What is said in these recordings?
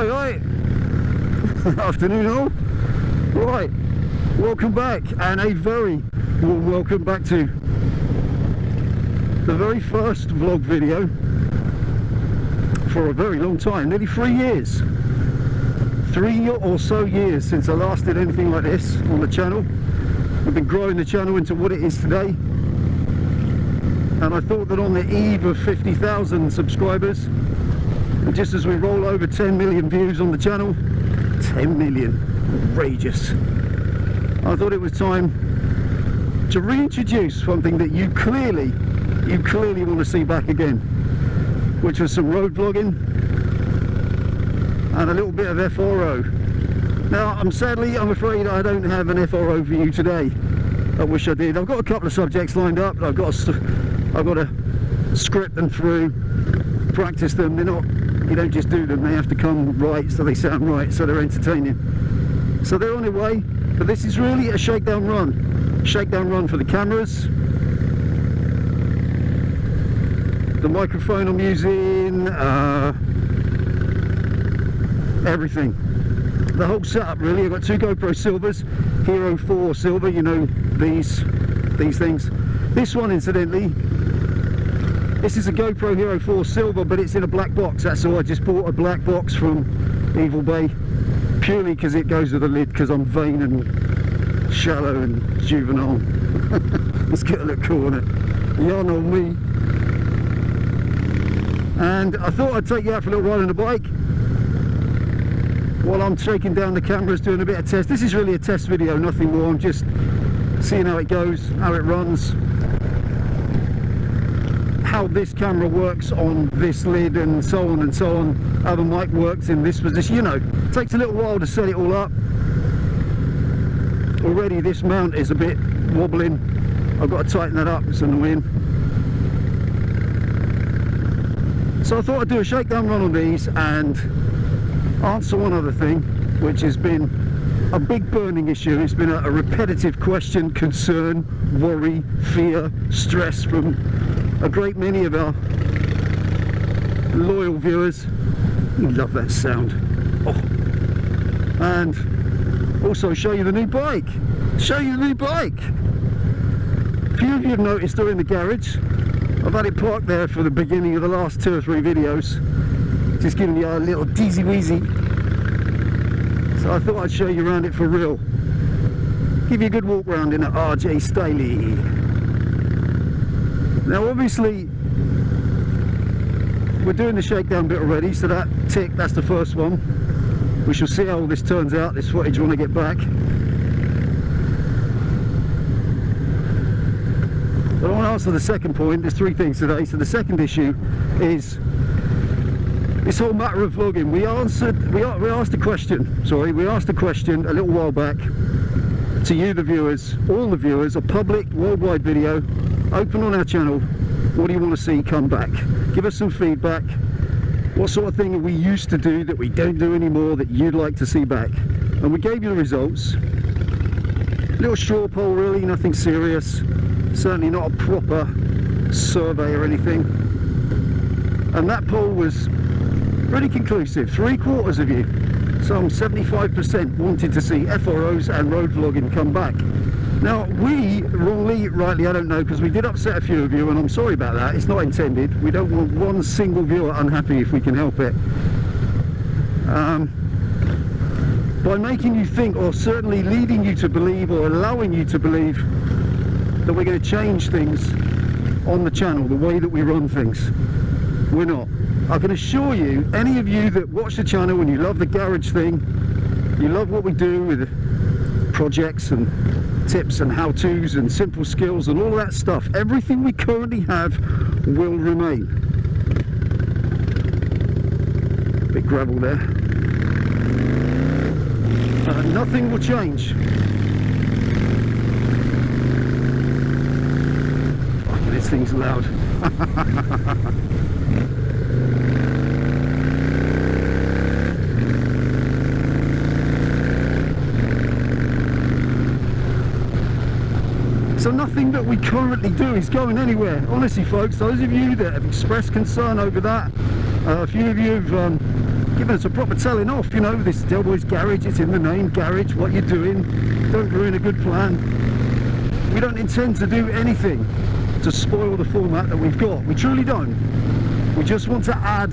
Oi. Afternoon all. Right, welcome back, and a very warm welcome back to the very first vlog video for a very long time, nearly 3 years. 3 or so years since I last did anything like this on the channel. We've been growing the channel into what it is today, and I thought that on the eve of 50,000 subscribers, and just as we roll over 10 million views on the channel, 10 million, outrageous, I thought it was time to reintroduce something that you clearly want to see back again, which was some road vlogging and a little bit of FRO. Now, I'm afraid I don't have an FRO for you today. I wish I did. I've got a couple of subjects lined up. I've got to script them through, practice them. They're not, you don't just do them, they have to come right so they sound right, so they're entertaining. So they're on their way, but this is really a shakedown run. Shakedown run for the cameras. The microphone I'm using, everything. The whole setup really. I've got two GoPro Silvers, Hero 4 Silver, you know, these things. This one, incidentally, this is a GoPro Hero 4 Silver, but it's in a black box. That's all. I just bought a black box from Evil Bay, purely because it goes with the lid, because I'm vain and shallow and juvenile. Let's get a look cool on it. You know me. And I thought I'd take you out for a little ride on the bike while I'm shaking down the cameras, doing a bit of test. This is really a test video, nothing more. I'm just seeing how it goes, how it runs, how this camera works on this lid, and so on, how the mic works in this position. You know, it takes a little while to set it all up. Already this mount is a bit wobbling. I've got to tighten that up, it's annoying. So I thought I'd do a shakedown run on these and answer one other thing, which has been a big burning issue. It's been a repetitive question, concern, worry, fear, stress from a great many of our loyal viewers. You love that sound. Oh. And also show you the new bike. Show you the new bike. A few of you have noticed they're in the garage. I've had it parked there for the beginning of the last 2 or 3 videos. Just giving you a little teasy weezy. So I thought I'd show you around it for real. Give you a good walk round in an RJ Styley. Now obviously we're doing the shakedown bit already, so that tick, that's the first one. We shall see how all this turns out, this footage, when I get back. But I want to answer the second point. There's 3 things today. So the second issue is this whole matter of vlogging. We asked a question a little while back to you, the viewers, all the viewers, a public worldwide video open on our channel. What do you want to see come back? Give us some feedback. What sort of thing are we used to do that we don't do anymore that you'd like to see back? And we gave you the results. Little straw poll really, nothing serious. Certainly not a proper survey or anything. And that poll was pretty conclusive. 3/4 of you, some 75%, wanted to see FROs and road vlogging come back. Now we, wrongly, rightly, I don't know, because we did upset a few of you, and I'm sorry about that. It's not intended. We don't want one single viewer unhappy if we can help it. By making you think, or certainly leading you to believe, or allowing you to believe that we're going to change things on the channel, the way that we run things. We're not. I can assure you, any of you that watch the channel and you love the garage thing, you love what we do with projects and tips and how-tos and simple skills and all that stuff, everything we currently have will remain. Bit gravel there. Nothing will change. Fucking, this thing's loud. So nothing that we currently do is going anywhere. Honestly folks, those of you that have expressed concern over that, a few of you have giving us a proper telling off, you know. This is Delboy's garage, it's in the name, garage, what you're doing, don't ruin a good plan. We don't intend to do anything to spoil the format that we've got, we truly don't. We just want to add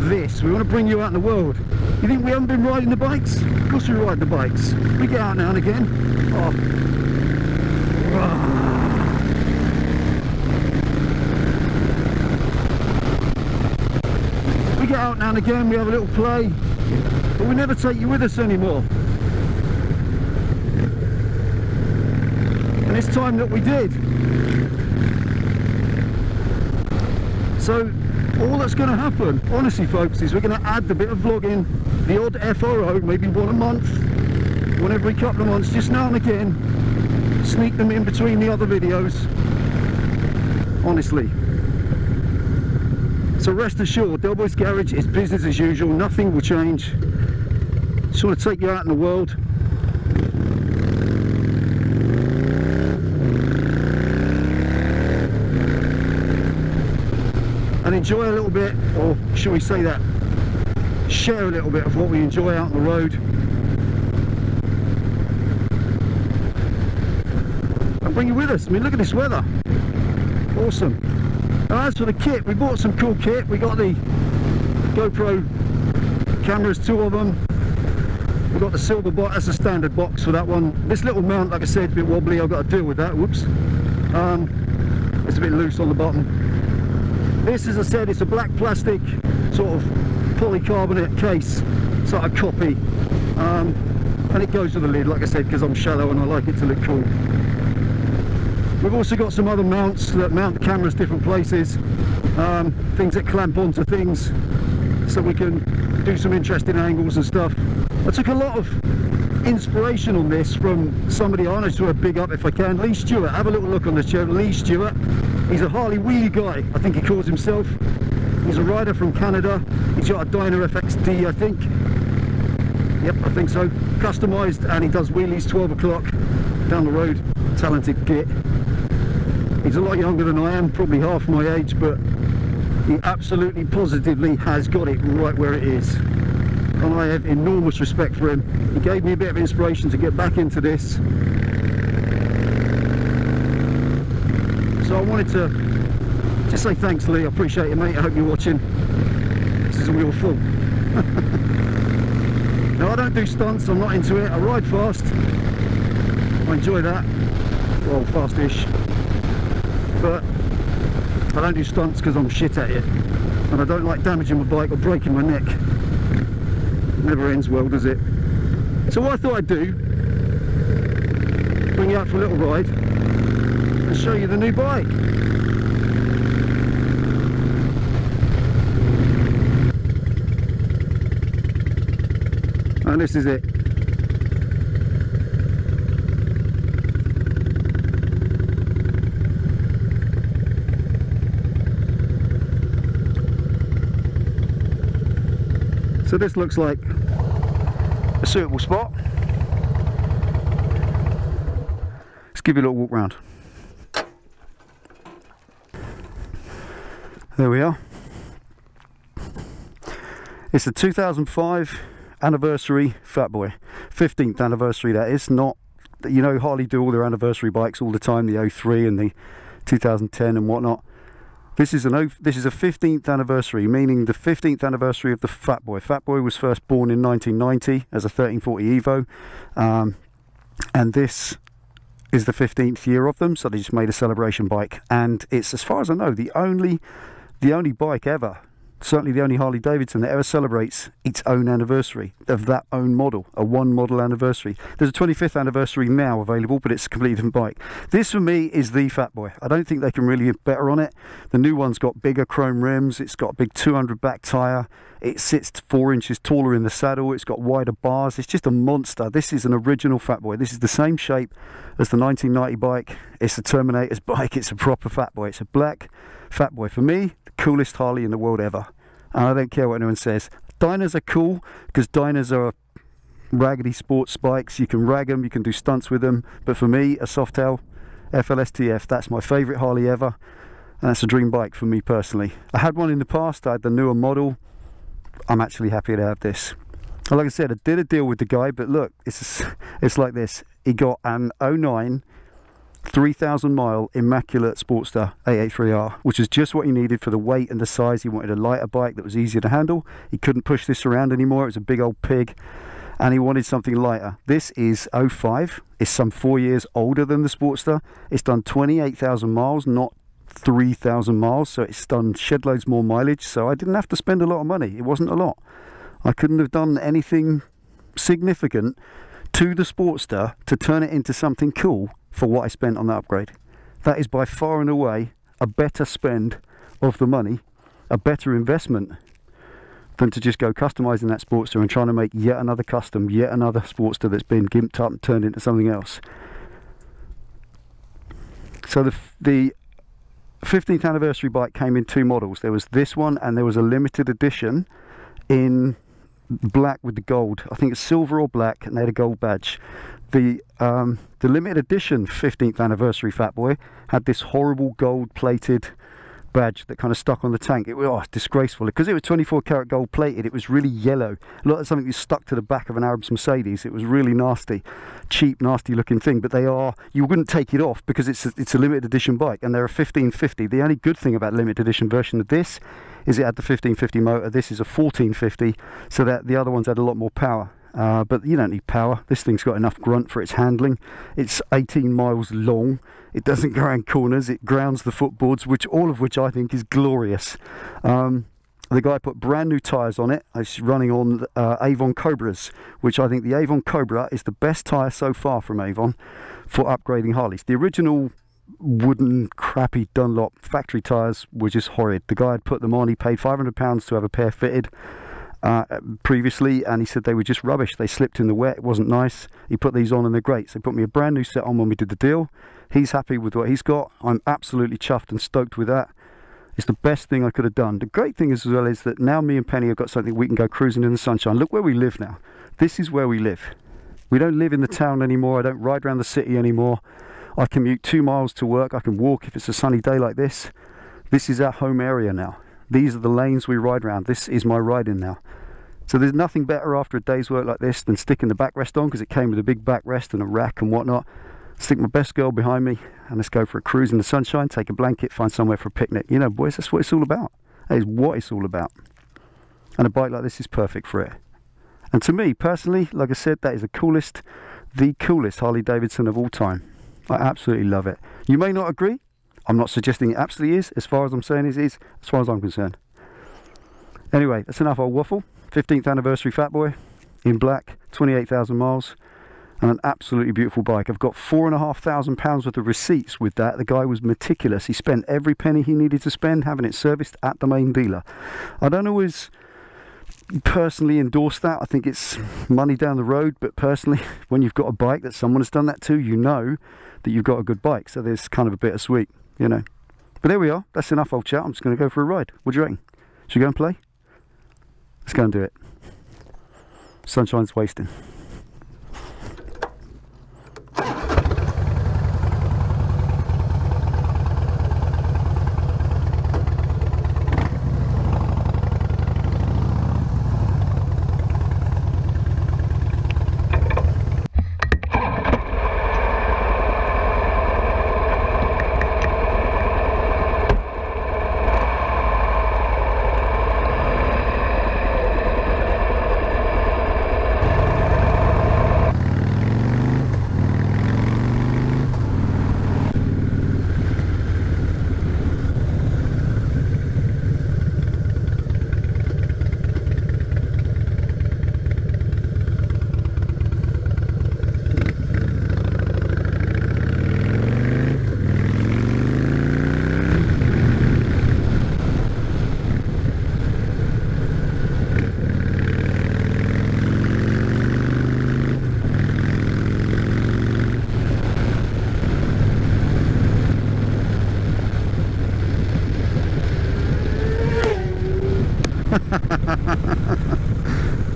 this, we want to bring you out in the world. You think we haven't been riding the bikes? Of course we ride the bikes, we get out now and again. We get out now and again, we have a little play, but we never take you with us anymore. And it's time that we did. So all that's going to happen, honestly folks, is we're going to add the bit of vlogging, the odd FRO, maybe one a month, one every couple of months, just now and again, sneak them in between the other videos, honestly. So rest assured, Delboy's Garage is business as usual, nothing will change. Just want to take you out in the world. And enjoy a little bit, or shall we say that, share a little bit of what we enjoy out on the road. And bring you with us. I mean, look at this weather. Awesome. Now, as for the kit, we bought some cool kit. We got the GoPro cameras, 2 of them. We've got the silver box, that's a standard box for that one. This little mount, like I said, is a bit wobbly, I've got to deal with that, whoops. It's a bit loose on the bottom. This, as I said, it's a black plastic sort of polycarbonate case, sort of copy, and it goes with the lid, like I said, because I'm shallow and I like it to look cool. We've also got some other mounts that mount the cameras different places, things that clamp onto things so we can do some interesting angles and stuff. I took a lot of inspiration on this from somebody I know, to a big up if I can, Lee Stuart. Have a little look on this channel, Lee Stuart. He's a Harley wheelie guy, I think he calls himself. He's a rider from Canada. He's got a Dyna FXD, I think. Yep, I think so. Customised, and he does wheelies 12 o'clock down the road. Talented git. He's a lot younger than I am, probably half my age, but he absolutely positively has got it right where it is. And I have enormous respect for him. He gave me a bit of inspiration to get back into this. So I wanted to just say thanks, Lee. I appreciate it, mate. I hope you're watching. This is all your fault. No, I don't do stunts. I'm not into it. I ride fast. I enjoy that. Well, fast-ish. But I don't do stunts because I'm shit at it. And I don't like damaging my bike or breaking my neck. Never ends well, does it? So what I thought I'd do, bring you out for a little ride and show you the new bike. And this is it. So this looks like a suitable spot. Let's give you a little walk round. There we are. It's the 2005 anniversary Fat Boy. 15th anniversary, that is. Not, you know, Harley do all their anniversary bikes all the time, the 03 and the 2010 and whatnot. This is a 15th anniversary, meaning the 15th anniversary of the Fat Boy. Fat Boy was first born in 1990 as a 1340 Evo, and this is the 15th year of them, so they just made a celebration bike. And it's, as far as I know, the only bike ever, certainly the only Harley Davidson that ever celebrates its own anniversary of that own model, a one model anniversary. There's a 25th anniversary now available, but it's a completely different bike. This for me is the Fat Boy. I don't think they can really get better on it. The new one's got bigger chrome rims, it's got a big 200 back tyre, it sits 4 inches taller in the saddle, it's got wider bars, it's just a monster. This is an original Fat Boy. This is the same shape as the 1990 bike. It's the Terminator's bike, it's a proper Fat Boy. It's a black Fat Boy. For me, the coolest Harley in the world ever. And I don't care what anyone says. Dynas are cool because Dynas are raggedy sports bikes. You can rag them, you can do stunts with them. But for me, a Softail FLSTF, that's my favourite Harley ever. And that's a dream bike for me personally. I had one in the past, I had the newer model. I'm actually happy to have this. Like I said, I did a deal with the guy, but look, it's like this. He got an 09 3,000 mile immaculate Sportster 883R, which is just what he needed for the weight and the size. He wanted a lighter bike that was easier to handle. He couldn't push this around anymore. It was a big old pig, and he wanted something lighter. This is 05. It's some 4 years older than the Sportster. It's done 28,000 miles, not 3,000 miles, so it's done shed loads more mileage, so I didn't have to spend a lot of money. It wasn't a lot. I couldn't have done anything significant to the Sportster to turn it into something cool for what I spent on that upgrade. That is by far and away a better spend of the money, a better investment than to just go customizing that Sportster and trying to make yet another custom, yet another Sportster that's been gimped up and turned into something else. So the 15th anniversary bike came in two models. There was this one, and there was a limited edition in black with the gold. I think it's silver or black, and they had a gold badge. The limited edition 15th anniversary Fat Boy had this horrible gold plated badge that kind of stuck on the tank. It was disgraceful because it was 24 karat gold plated. It was really yellow, a lot of something that stuck to the back of an Arab's Mercedes. It was really nasty, cheap, nasty looking thing. But you wouldn't take it off because it's a limited edition bike, and they're a 1550. The only good thing about the limited edition version of this is it had the 1550 motor. This is a 1450, so that the other ones had a lot more power. But you don't need power. This thing's got enough grunt for its handling. It's 18 miles long. It doesn't go around corners. It grounds the footboards, all of which I think is glorious. The guy put brand new tyres on it. It's running on Avon Cobras, which I think the Avon Cobra is the best tyre so far from Avon for upgrading Harleys. The original wooden crappy Dunlop factory tyres were just horrid. The guy had put them on. He paid £500 to have a pair fitted previously, and he said they were just rubbish. They slipped in the wet. It wasn't nice. He put these on and they're great. So he put me a brand new set on when we did the deal. He's happy with what he's got. I'm absolutely chuffed and stoked with that. It's the best thing I could have done. The great thing as well is that now me and Penny have got something we can go cruising in the sunshine. Look where we live now. This is where we live. We don't live in the town anymore. I don't ride around the city anymore. I commute 2 miles to work. I can walk if it's a sunny day like this. This is our home area now. These are the lanes we ride around. This is my riding now. So there's nothing better after a day's work like this than sticking the backrest on, because it came with a big backrest and a rack and whatnot. Stick my best girl behind me and let's go for a cruise in the sunshine, take a blanket, find somewhere for a picnic. You know, boys, that's what it's all about. That is what it's all about. And a bike like this is perfect for it. And to me, personally, like I said, that is the coolest Harley Davidson of all time. I absolutely love it. You may not agree. I'm not suggesting it absolutely is. As far as I'm saying it is, as far as I'm concerned. Anyway, that's enough old waffle. 15th anniversary Fat Boy in black, 28,000 miles, and an absolutely beautiful bike. I've got £4,500 worth of receipts with that. The guy was meticulous. He spent every penny he needed to spend having it serviced at the main dealer. I don't always personally endorse that. I think it's money down the road, but personally, when you've got a bike that someone has done that to, you know that you've got a good bike. So there's kind of a bittersweet, you know. But there we are. That's enough old chat. I'm just going to go for a ride. What do you reckon? Should we go and play? Let's go and do it. Sunshine's wasting.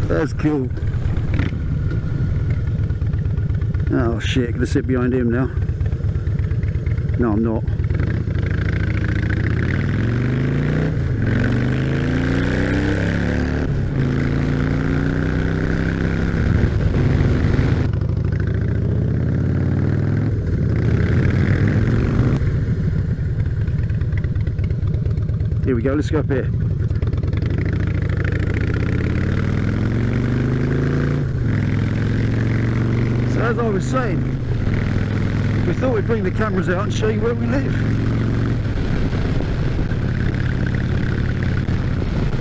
That's cool. Oh shit, gonna sit behind him now. No, I'm not. we go, let's go up here. So as I was saying, we thought we'd bring the cameras out and show you where we live.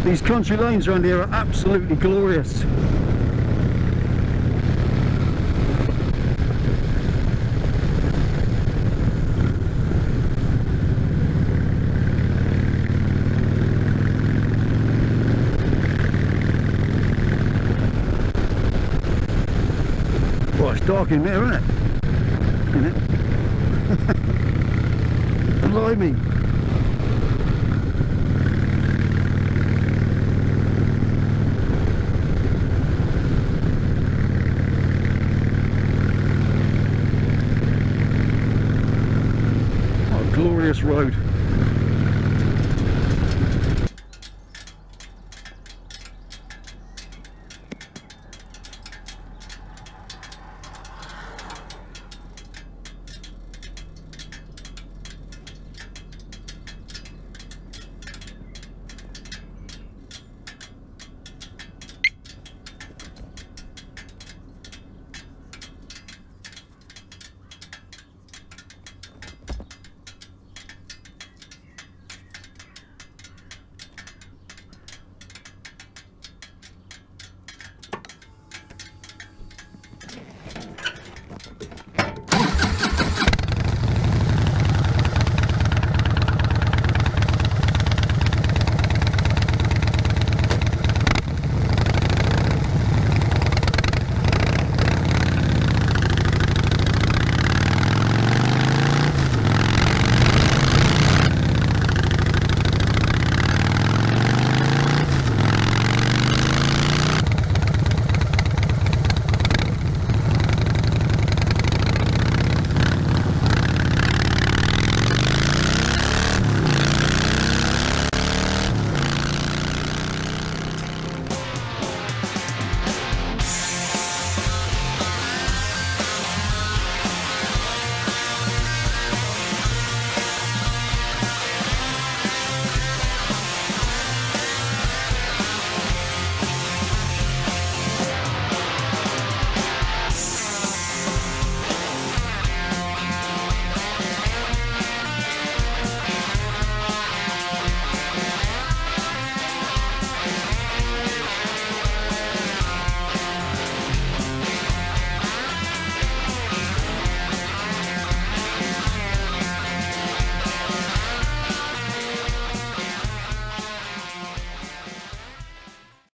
These country lanes around here are absolutely glorious. Well, it's dark in there, isn't it? Blimey. What a glorious road.